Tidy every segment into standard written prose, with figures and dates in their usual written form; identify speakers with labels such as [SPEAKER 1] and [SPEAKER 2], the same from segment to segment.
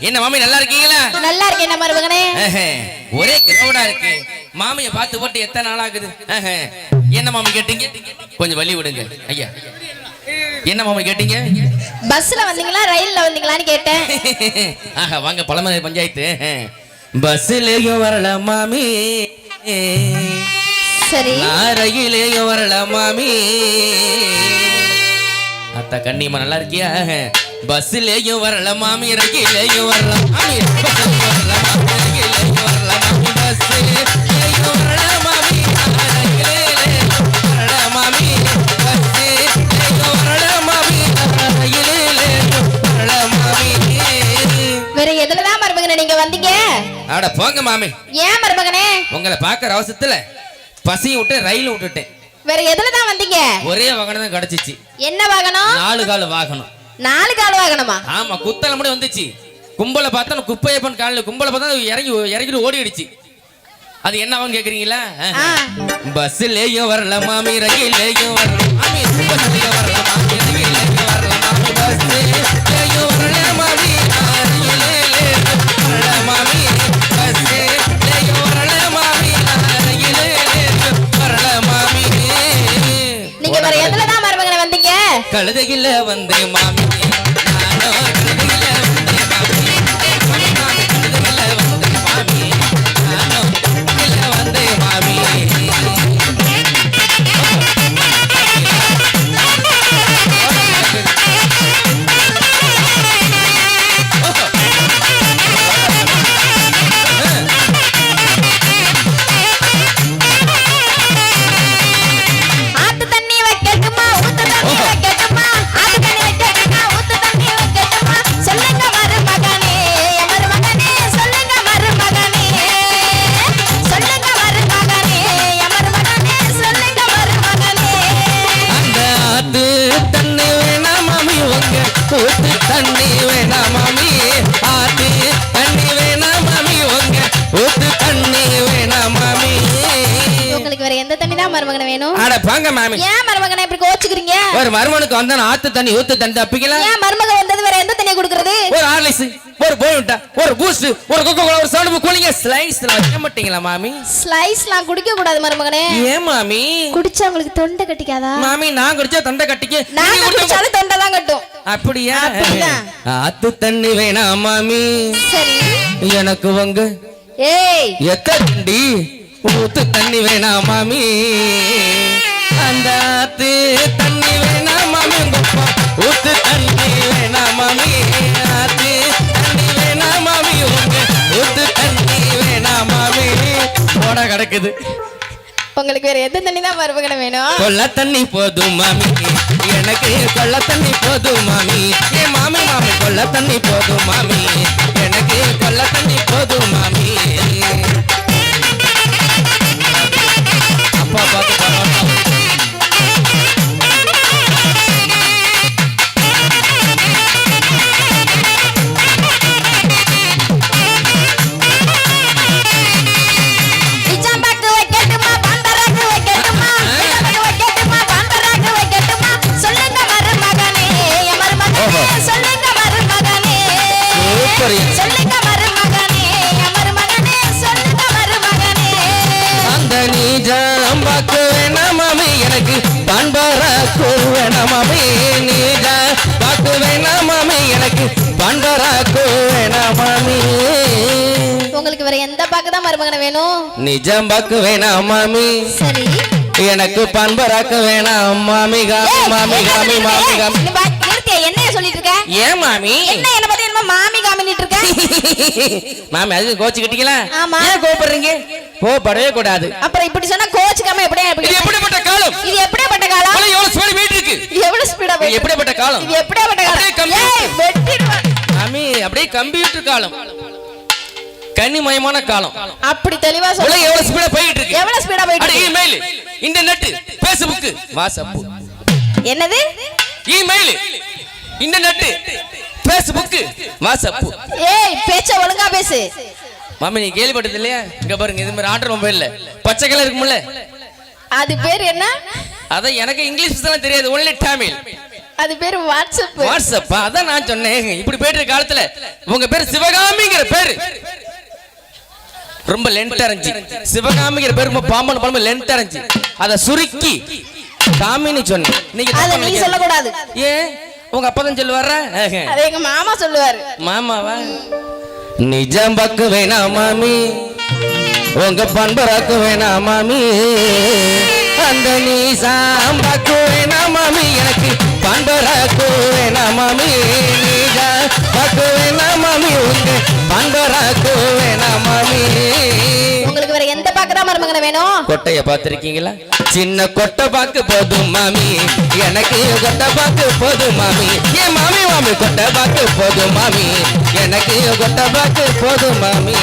[SPEAKER 1] என்ன மாமி நல்லா இருக்கீங்களா?
[SPEAKER 2] நல்லா இருக்கேன் மருமகனே.
[SPEAKER 1] ஒரே கிரௌடா இருக்கு. மாமிய பார்த்து போட்டு எத்தனை நாள் ஆகுது? என்ன மாமி கேட்டீங்க? கொஞ்சம் வழி விடுங்க ஐயா. என்ன மாமி கேட்டீங்க?
[SPEAKER 2] பஸ்ல வந்தீங்களா ரயில்ல வந்தீங்களான்னு கேட்டேன்.
[SPEAKER 1] வாங்க பழமலை பஞ்சாயத்து. பஸ்லயும் வரல மாமி,
[SPEAKER 2] சரி
[SPEAKER 1] ரயிலையும் வரல மாமி. அத்தா கண்ணியம்மா நல்லா இருக்கியா? பஸ்லயும் வரல மாமி, ரயிலையும் வரல மாமி, வரல மாமி, ரயிலையும் வரல மாமி, பஸ்லயும் வரல மாமி, ரயிலையும் வரல மாமி, பஸ்லயும் வரல மாமி, ரயிலையும் வரல மாமி.
[SPEAKER 2] வேற எதுலதான் மருமகனே நீங்க வந்தீங்க?
[SPEAKER 1] அட போங்க மாமி.
[SPEAKER 2] ஏன் மருமகனே?
[SPEAKER 1] உங்களை பாக்குற அவசரத்துல பசியை விட்டு ரயில் விட்டுட்டேன்.
[SPEAKER 2] வேற எதுலதான் வந்தீங்க?
[SPEAKER 1] ஒரே வாகனம் தான் கிடைச்சிச்சு.
[SPEAKER 2] என்ன வாகனம்?
[SPEAKER 1] 4 கால் வாகனம்.
[SPEAKER 2] 4 கால் வாகனமா?
[SPEAKER 1] ஆமா, குத்தல முடி வந்துச்சு. கும்பல பார்த்தா குப்பையப்பன் காலையில கும்பல பார்த்தா இறங்கிட்டு ஓடிடுச்சு. அது என்ன ஆகும் கேக்குறீங்களா? பஸ்லயும் வரல மாமி, ரயிலையும் வரல மாமி, பஸ்லயும் வரல மாமி, ரயிலையும் வரல மாமி, பஸ்லயும் வரல மாமி, ரயிலையும் வரல மாமி, பஸ்லயும் வரல மாமி, ரயிலையும் வரல மாமி.
[SPEAKER 2] நீங்க வேற எதுலதான் மருமகனே வந்தீங்க?
[SPEAKER 1] கழுதையில வந்து மாமி, நானோ கழுதையில வந்து மாமி, கழுதையில வந்து மாமி, நானோ கழுதையில வந்து மாமி.
[SPEAKER 2] ஆத்து தண்ணி வைக்கட்டுமா, ஊத்து தண்ணி வைக்கட்டுமா, ஆத்து தண்ணி வைக்கட்டுமா, ஊத்து தண்ணி வைக்கட்டுமா, சொல்லுங்க மருமகனே, மருமகனே, சொல்லுங்க மருமகனே, சொல்லுங்க மருமகனே, மருமகனே, சொல்லுங்க மருமகனே.
[SPEAKER 1] அந்த ஆத்து தண்ணி வேணா மாமி, உங்க ஊத்து தண்ணி வேணா மாமி, ஆத்து தண்ணி வேணா மாமி, உங்க ஊத்து தண்ணி வேணா மாமி.
[SPEAKER 2] உங்களுக்கு வேற எந்த தண்ணி தான் மருமகனே வேணும்?
[SPEAKER 1] அட பாங்க மாமி.
[SPEAKER 2] ஏன் மருமகனே இப்படி கோச்சுக்கிறீங்க?
[SPEAKER 1] ஒரு மருமனுக்கு வந்தா ஆத்து தண்ணி ஊத்து தண்ணி தப்பிக்கலாம்.
[SPEAKER 2] ஏன் மருமகன் வந்தது வேற எந்த தண்ணியை கொடுக்கிறது?
[SPEAKER 1] ஒரு ஹார்லிக்ஸ், ஒரு போயிட்டா, ஒரு பூஸ்ட், ஒரு கொக்கோ கோலா, ஒரு சவுண்ட் கூலிங்க ஸ்லைஸ்ல வைக்க மாட்டீங்களா மாமி?
[SPEAKER 2] ஸ்லைஸ்லாம் குடிக்க கூடாது மருமகனே.
[SPEAKER 1] ஏன் மாமி?
[SPEAKER 2] குடிச்சா உங்களுக்கு தொண்டை கட்டிக்காதா?
[SPEAKER 1] மாமி நான் குடிச்சா தொண்டை கட்டிக்க.
[SPEAKER 2] நான் குடிச்சாலும் தொண்டை தான் கட்டும்.
[SPEAKER 1] அப்படியா?
[SPEAKER 2] அப்படிதான்.
[SPEAKER 1] ஆத்து தண்ணி வேணாம் மாமி,
[SPEAKER 2] சரி
[SPEAKER 1] எனக்கு உங்க
[SPEAKER 2] ஏய்
[SPEAKER 1] எக்கண்டி ஊத்து தண்ணி வேணாம் மாமி, அந்த ஆத்து தண்ணி வேணாம் மாமி, உங்க ஊத்து தண்ணி வேணாம் மாமி, ஆத்து தண்ணி வேணாம் மாமி, உங்க ஊத்து தண்ணி வேணாம் மாமி. போட கிடக்குது.
[SPEAKER 2] உங்களுக்கு வேற எந்த தண்ணி தான் மருமகனே வேணும்?
[SPEAKER 1] கொள்ள தண்ணி போதும் மாமி, எனக்கு கொள்ள தண்ணி போதும் மாமி, ஏ மாமி மாமி கொள்ள தண்ணி போதும் மாமி, எனக்கு கொள்ள தண்ணி போதும் மாமி. அப்பா பார்த்து பரவாயில்ல.
[SPEAKER 2] நிஜாம்பாக்கு வைக்கட்டுமா, பந்தராக்கு வைக்கட்டுமா, நிஜாம்பாக்கு வைக்கட்டுமா, பந்தராக்கு வைக்கட்டுமா, சொல்லுங்க மருமகனே, மருமகனே, சொல்லுங்க மருமகனே, சொல்லுங்க மருமகனே, மருமகனே, சொல்லுங்க மருமகனே.
[SPEAKER 1] அந்த நீஜாம்பாக்கு வேணாம் மாமி, எனக்கு பண்பராக்கு வேணாம் மாமி, நீஜாம்பாக்கு வேணாம் மாமி, எனக்கு பண்பராக்கு வேணாம் மாமி.
[SPEAKER 2] உங்களுக்கு வேற எந்த பாக்கு தான் மருமகனே வேணும்?
[SPEAKER 1] நிஜாம்பாக்கு வேணாம் மாமி,
[SPEAKER 2] சரி
[SPEAKER 1] எனக்கு பண்பராக்கு வேணாம் மாமி, காமி மாமி காமி மாமி காமி.
[SPEAKER 2] நிறுத்தியா? என்னைய சொல்லிட்டு இருக்க?
[SPEAKER 1] ஏன் மாமி?
[SPEAKER 2] என்ன பத்தி என்ன மாமி காமிட்டு இருக்க?
[SPEAKER 1] மாமி அது கோச்சுக்கிட்டீங்களா?
[SPEAKER 2] ஆமா.
[SPEAKER 1] ஏன் கோபப்படுறீங்க? கோபப்படவே கூடாது.
[SPEAKER 2] அப்புறம் இப்படி சொன்னா கோச்சுக்காம எப்படியா?
[SPEAKER 1] இது எப்படிப்பட்ட காலம்?
[SPEAKER 2] இது எப்படிப்பட்ட காலம்?
[SPEAKER 1] எவ்வளவு ஸ்பீடு போயிட்டு இருக்கு?
[SPEAKER 2] இது எவ்வளவு ஸ்பீடா போயிட்டு?
[SPEAKER 1] எப்படிப்பட்ட காலம்?
[SPEAKER 2] இது எப்படிப்பட்ட காலம்? ஏய் வெட்டிடுவேன்.
[SPEAKER 1] மாமி அப்படியே கம்ப்யூட்டர் காலம், கனிமயமான காலம்.
[SPEAKER 2] அப்படி தெளிவா சொல்ல.
[SPEAKER 1] எவ்வளவு ஸ்பீடா போயிட்டு இருக்கு?
[SPEAKER 2] எவ்வளவு ஸ்பீடா போயிட்டு இருக்கு?
[SPEAKER 1] Email, internet, Facebook, WhatsApp.
[SPEAKER 2] என்னது?
[SPEAKER 1] Email, internet, Facebook, WhatsApp.
[SPEAKER 2] ஏய் பேச்ச ஒழுங்கா பேசு.
[SPEAKER 1] மாமி நீ கேள்விப்பட்டது இல்லையா? இங்க பாருங்க, இது மாதிரி ஆர்டர் மொபைல்ல பச்சை கலர் இருக்கும்ல,
[SPEAKER 2] அது பேர் என்ன?
[SPEAKER 1] அத எனக்கு இங்கிலீஷ் தான் தெரியாது, ஒன்லி தமிழ்.
[SPEAKER 2] அது பேரு வாட்ஸ்அப்.
[SPEAKER 1] வாட்ஸ்அப் அதான் நான் சொன்னேன். இப்படி போயிட்டு காலத்துல உங்க பேர் சிவகாமிங்கிற பேரு ரொம்ப லென்த் அரைஞ்சி. சிவகாமிங்கிற பேர் ரொம்ப பாம்பன் பாம்பு லென்த் அரைஞ்சி அதை சுருக்கி காமின்னு சொன்னேன்.
[SPEAKER 2] நீங்க சொல்லக்கூடாது.
[SPEAKER 1] ஏன் உங்க அப்பா தான் சொல்லுவார?
[SPEAKER 2] அது எங்க மாமா சொல்லுவாரு.
[SPEAKER 1] மாமாவா? நிஜம் பக்கு வேணா மாமி, உங்க பண்பராக்கு வேணா மாமி, அந்த நீ சாம்பாக்கு வேணா மாமி, எனக்கு பண்பராக்கு வேணா மாமி, நீஜா பக்கு வேணா மாமி, உங்க பண்பராக்கு வேணா மாமி.
[SPEAKER 2] உங்களுக்கு வேற எந்த பாக்குறா மருமகனை வேணும்?
[SPEAKER 1] கொட்டைய பார்த்திருக்கீங்களா? சின்ன கொட்டை பாக்கு போதும் மாமி, எனக்கு கொட்டை பாக்கு போதும் மாமி, ஏ மாமி மாமி கொட்டை பாக்கு போதும் மாமி, எனக்கு கொட்டை பாக்கு போதும் மாமி.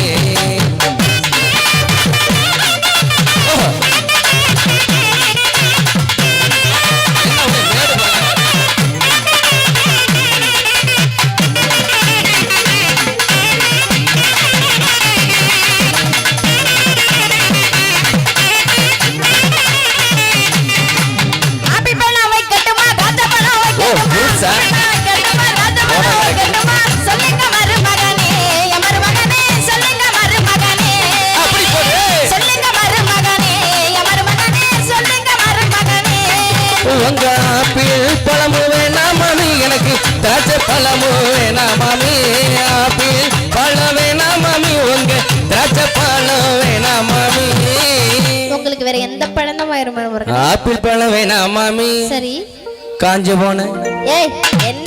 [SPEAKER 1] பழமு வேணா மாமி, எனக்கு திராட்சை பழமு வேணா மாமி, ஆப்பிள் பழம் வேணா மாமி, உங்க திராட்சை பழம் வேணா மாமி.
[SPEAKER 2] உங்களுக்கு வேற எந்த பழம் தான் வரும்?
[SPEAKER 1] ஆப்பிள் பழம் வேணா மாமி.
[SPEAKER 2] சரி.
[SPEAKER 1] காஞ்சு போன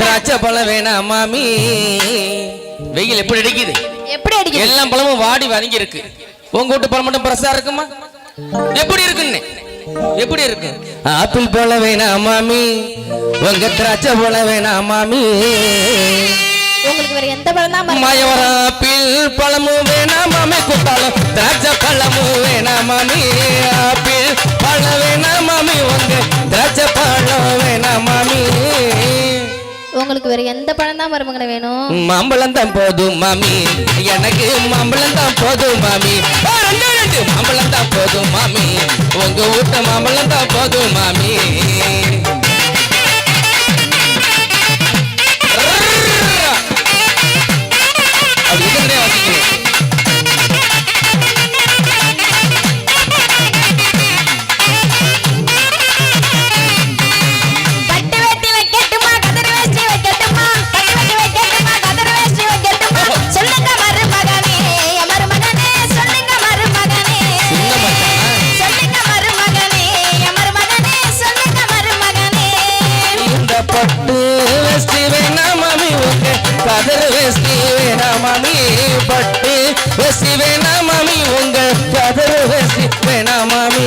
[SPEAKER 1] திராட்சை பழம் வேணா மாமி. வெயில் எப்படி அடிக்குது?
[SPEAKER 2] எப்படி அடிக்குது?
[SPEAKER 1] எல்லா பழமும் வாடி வதங்கி இருக்கு. உங்க வீட்டு பழம் மட்டும் பிரசா இருக்குமா? எப்படி இருக்குன்னு எப்படி இருக்கு? ஆப்பிள் போல வேணா மாமி, உங்க திராட்சை போல வேணா மாமி.
[SPEAKER 2] உங்களுக்கு வேற எந்த பழம் தான்?
[SPEAKER 1] மாயவர ஆப்பிள் பழமும் வேணா மாமி, குத்தாலும் திராட்சை பழமும் வேணா மாமி, ஆப்பிள் பழம் வேணா மாமி, உங்க திராட்சை பழம் வேணா மாமி.
[SPEAKER 2] உங்களுக்கு வேற எந்த பழம் தான் மருமகனை வேணும்?
[SPEAKER 1] மாம்பழம் தான் போதும் மாமி, எனக்கு மாம்பழம் தான் போதும் மாமி, மாம்பழம் தான் போதும் மாமி, உங்க வீட்டு மாம்பழம் தான் போதும் மாமி. பட்டு வெஸ்டி வேணா மாமி, உங்க கதர் வெஸ்டி வேணா மாமி, பட்டு வெஸ்டி வேணா மாமி, உங்க கதர் வெஸ்டி வேணா மாமி.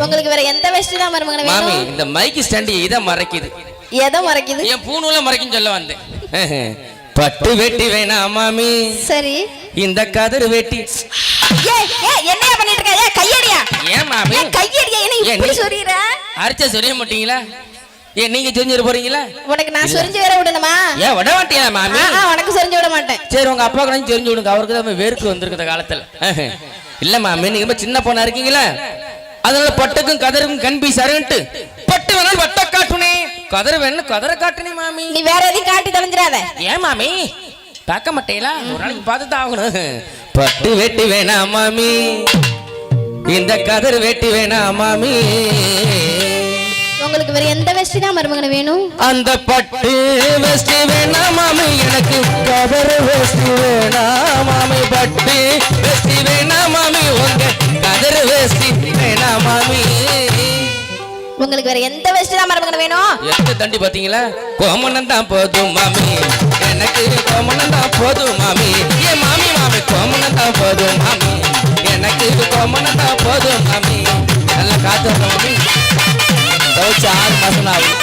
[SPEAKER 2] உங்களுக்கு வேற எந்த வெஸ்டி தான் மருமகனை வேணும்?
[SPEAKER 1] மாமி இந்த மைக் ஸ்டாண்ட் இத மறைக்குது.
[SPEAKER 2] எதை மறைக்குது?
[SPEAKER 1] என் பூணூல மறைக்கும் சொல்ல வந்தேன். பட்டு வெட்டி வேணா மாமி.
[SPEAKER 2] சரி.
[SPEAKER 1] இந்த கதர் வெட்டி.
[SPEAKER 2] என்னையா பண்ணிட்டு இருக்க? கையடியா?
[SPEAKER 1] ஏன் மாமி
[SPEAKER 2] கையடியா? என்ன இப்படி சொல்றீங்க?
[SPEAKER 1] அரைச்ச சொல்ல மாட்டீங்களா? ஏன் நீங்க செஞ்சிர போறீங்களா?
[SPEAKER 2] உனக்கு நான் சொரிஞ்சு வேற விடணுமா?
[SPEAKER 1] ஏன் விட மாட்டியா மாமி?
[SPEAKER 2] உனக்கு சொரிஞ்சு விட மாட்டேன்.
[SPEAKER 1] சரி உங்க அப்பாக்கு நான் சொரிஞ்சு விடுங்க, அவருக்கு தான் வேர்க்கு வந்திருக்கிற காலத்துல. இல்ல மாமி நீங்க சின்ன பொண்ணா இருக்கீங்களா, அதனால பட்டுக்கும் கதருக்கும் கண்பி சரண்டு பட்டு வேணாலும் வட்ட காட்டுனே, கதர் வேணும் கதரை காட்டுனே மாமி.
[SPEAKER 2] நீ வேற எதையும் காட்டி தொலைஞ்சிடாத.
[SPEAKER 1] ஏன் மாமி பார்க்க மாட்டேங்களா? ஒரு நாளைக்கு பார்த்து தான் ஆகணும். பட்டு வெட்டி வேணா மாமி, இந்த கதர் வெட்டி வேணா மாமி.
[SPEAKER 2] உங்களுக்கு வேற எந்த வெஸ்டி தான் மருமகனை வேணும்?
[SPEAKER 1] அந்த பட்டு வெஸ்டி வேணா மாமி, எனக்கு கதர் வெஸ்டி வேணா மாமி, பட்டு வெஸ்டி வேணா மாமி, உங்க கதர் வெஸ்டி வேணா மாமி.
[SPEAKER 2] உங்களுக்கு வேற எந்த வெஸ்டி தான் மருமகனை வேணும்?
[SPEAKER 1] எத்த தண்டி பாத்தீங்களா? கோமணம் தான் போதும் மாமி, எனக்கு கோமணம் தான் போதும் மாமி, ஏ மாமி மாமி கோமணம் தான் போதும் மாமி, எனக்கு கோமணம் தான் போதும் மாமி. நல்லா காத்து மாமி, 6 மாசம் ஆகும்.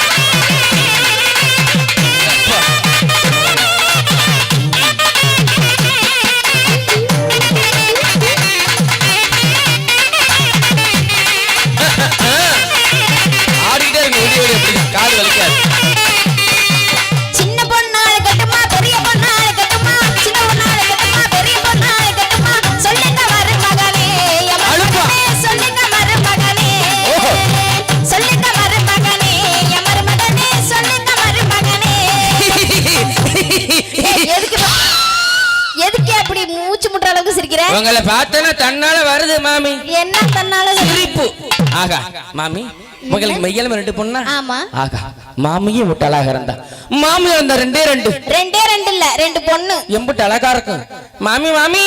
[SPEAKER 1] ஆடிட்டே இருக்கு கால் வலிக்காது.
[SPEAKER 2] சின்ன பொண்ணால கட்டுமா பெரிய பொண்ணால கட்டுமா, சின்ன பொண்ணால கட்டுமா பெரிய பொண்ணால கட்டுமா, சொல்லுங்க மருமகனே சொல்லுங்க மருமகனே, சொல்லுங்க மருமகனே, மருமகனே
[SPEAKER 1] உங்களை பார்த்தனா தன்னால வருது மாமி.
[SPEAKER 2] என்ன தன்னால
[SPEAKER 1] சிரிப்பு. ஆகா மாமி உங்களுக்கு மெய்யல ரெண்டு பொண்ணா?
[SPEAKER 2] ஆமா.
[SPEAKER 1] ஆகா மாமியே விட்டு அழகா இருந்தா. மாமி இருந்தா ரெண்டே ரெண்டு
[SPEAKER 2] இல்ல ரெண்டு பொண்ணு.
[SPEAKER 1] எம்பிட்டு அழகா இருக்கும் மாமி. மாமி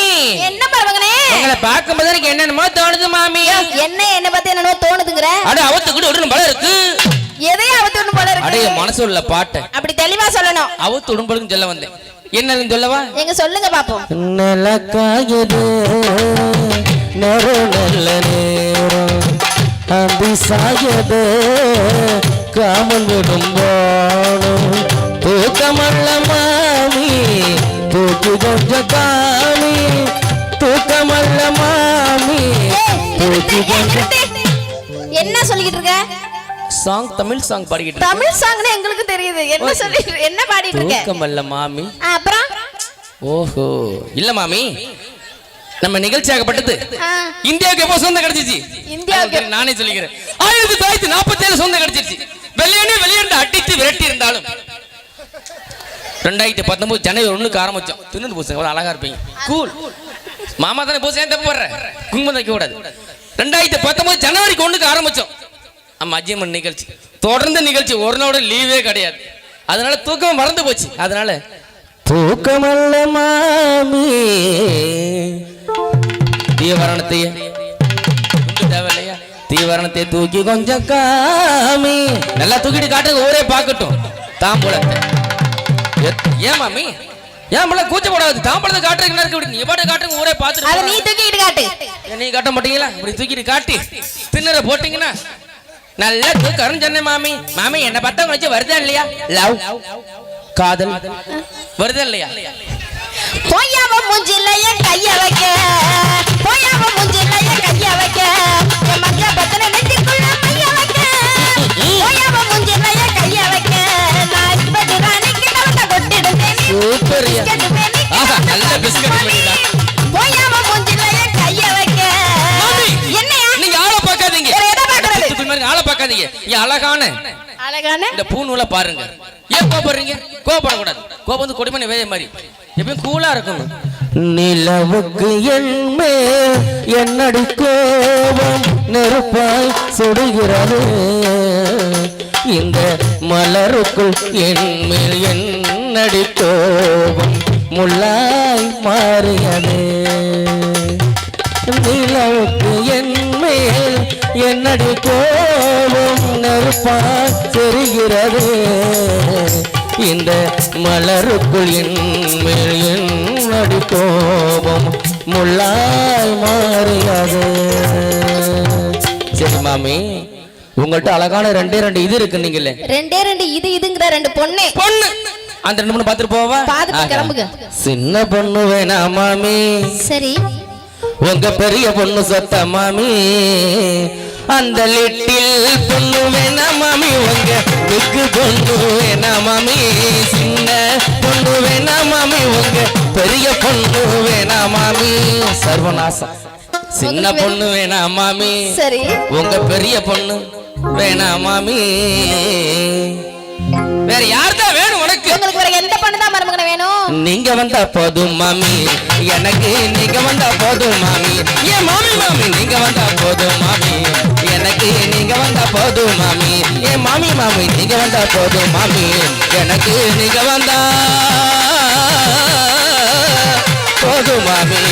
[SPEAKER 2] என்ன பரவங்கனே
[SPEAKER 1] உங்களை பார்க்கும்போது எனக்கு என்னென்னமோ தோணுது மாமி.
[SPEAKER 2] என்ன பத்தி என்னமோ தோணுதுங்கற?
[SPEAKER 1] அட அவத்துக்கிட்ட ஒரு பல இருக்கு.
[SPEAKER 2] எதையும் அவத்துன்னு போல இருக்கு.
[SPEAKER 1] அட மனசு உள்ள பாட்டு அப்படி
[SPEAKER 2] தெளிவா சொல்லணும்.
[SPEAKER 1] அவத்து உடம்புக்கு சொல்ல வந்தேன். என்னன்னு சொல்லவா?
[SPEAKER 2] எங்க சொல்லுங்க பாப்போம்.
[SPEAKER 1] நிலக்காயது நல்ல நேரம் அம்பி சாயது காமன் விடும்போனும் தூக்கமல்ல மாமி தூக்கி கொஞ்ச காமி தூக்கமல்ல மாமி தூக்கி கொஞ்ச.
[SPEAKER 2] என்ன சொல்லிட்டு இருக்க?
[SPEAKER 1] சாங் தமிழ் சாங் பாடிக்கிட்டு.
[SPEAKER 2] தமிழ் சாங்னா எங்களுக்கு தெரியுது. என்ன சொல்லிட்டு என்ன பாடிட்டு இருக்க?
[SPEAKER 1] தூக்கமல்ல மாமி.
[SPEAKER 2] அப்புறம்
[SPEAKER 1] ஓஹோ இல்ல மாமி நம்ம நிகழ்ச்சியாகப்பட்டது இந்தியாவுக்கு எப்போ சொந்தம் கிடைச்சிச்சு? இந்தியாவுக்கு நானே சொல்லிக்கிறேன் 1947 சொந்தம் கிடைச்சிருச்சு. வெளியேண்டு அடித்து விரட்டி இருந்தாலும் 2019 ஜனவரி 1க்கு ஆரம்பிச்சோம். தின்னு பூசங்க அழகா இருப்பீங்க. கூல் மாமா தானே பூச தப்பு போடுற குங்குமம் வைக்க கூடாது. 2019 ஜனவரிக்கு 1க்கு ஆரம்பிச்சோம். ஆமா அஜிமன் நிகழ்ச்சி தொடர்ந்து நிகழ்ச்சி ஒரு நாளோட லீவே கிடையாது. அதனால தூக்கம் மறந்து போச்சு. அதனால தூக்கமல்ல மாமி தீவரணத்தையே தேவையில்லையா? தீவரணத்தை தூக்கி கொஞ்சம் காமி நல்லா தூக்கிட்டு காட்டுங்க ஊரே பார்க்கட்டும். தாம்பூலத்தை ஏன் மாமி ஏன் முள்ள கூச்சப்படாது? தாம்பூலத்தை காட்டுறதுக்கு இருக்கு. நீ பாட்டு காட்டுங்க ஊரே பார்த்துட்டு.
[SPEAKER 2] நீ தூக்கிட்டு காட்டு.
[SPEAKER 1] நீ காட்ட மாட்டீங்களா? இப்படி தூக்கிட்டு காட்டி தின்னற போட்டீங்கன்னா நல்லா தூக்கம் சொன்னேன் மாமி. மாமி என்ன பார்த்தா வச்சு வருதா இல்லையா? லவ் காதல் வருதா இல்லையா?
[SPEAKER 2] போயாம மூஞ்சிலைய கைய வைக்க போயாம மூஞ்சிலைய கைய வைக்க என் மங்க பத்தன நெஞ்சுக்குள்ள கைய வைக்க போயாம மூஞ்சிலைய கைய வைக்க நான் இப்படி ராணிக்கு நவட்ட கொட்டிடுவேன்.
[SPEAKER 1] சூப்பர் ஆஹா நல்ல பிஸ்கட் பண்ணிடா.
[SPEAKER 2] போயாம மூஞ்சிலைய கைய வைக்க. என்னையா
[SPEAKER 1] நீங்க ஆளை பார்க்காதீங்க.
[SPEAKER 2] எதை பார்க்கறது?
[SPEAKER 1] இதுக்கு மாதிரி ஆளை பார்க்காதீங்க. நீ அழகான இந்த பூநூலை பாருங்க. ஏன் கோபப்படுறீங்க? கோபப்படக்கூடாது. கோபம் வந்து கொடிமணி வேலை மாதிரி எப்பயும் கூலா இருக்கணும். நிலவுக்கு என்மே என்னடி கோபம் நெருப்பாய் சுடுகிறது இந்த மலருக்குள் என்மேல் என்னடி கோபம் முள்ளாய் மாறியது. நிலவுக்கு என்மேல் என்னடி கோபம் நெருப்பாய் தெரிகிறது இந்த மலருக்குள் என்மேல் என்னடி கோபம் முள்ளாய் மாறியது. சரி மாமி உங்கள்ட்ட அழகான ரெண்டு இது இருக்கு. நீங்களே ரெண்டு
[SPEAKER 2] இதுங்கிற ரெண்டு பொண்ணு
[SPEAKER 1] அந்த 2 பொண்ணு பாத்துட்டு போவா?
[SPEAKER 2] கிளம்புங்க.
[SPEAKER 1] சின்ன பொண்ணு வேணா மாமி.
[SPEAKER 2] சரி
[SPEAKER 1] உங்க பெரிய பொண்ணு சொத்த மாமி. அந்த லிட்டில் பொண்ணு வேணா மாமி. உங்க பிக்கு பொண்ணு வேணா மாமி. சின்ன பொண்ணு வேணா மாமி. உங்க பெரிய பொண்ணு வேணா மாமி. சர்வநாசம். சின்ன பொண்ணு வேணா மாமி.
[SPEAKER 2] சரி
[SPEAKER 1] உங்க பெரிய பொண்ணு வேணா மாமி. வேற யார்தான் வேணும் உனக்கு?
[SPEAKER 2] உங்களுக்கு வேற எந்த பொண்ணு தான் மருமகன வேணும்?
[SPEAKER 1] நீங்க வந்தா போதும் மாமி. எனக்கு நீங்க வந்தா போதும் மாமி. ஏன் மாமி மாமி நீங்க வந்தா போதும் மாமி. எனக்கு நீங்க வந்தா போதும் மாமி. ஏன் மாமி மாமி நீங்க வந்தா போதும் மாமி. எனக்கு நீங்க வந்தா போதும் மாமி.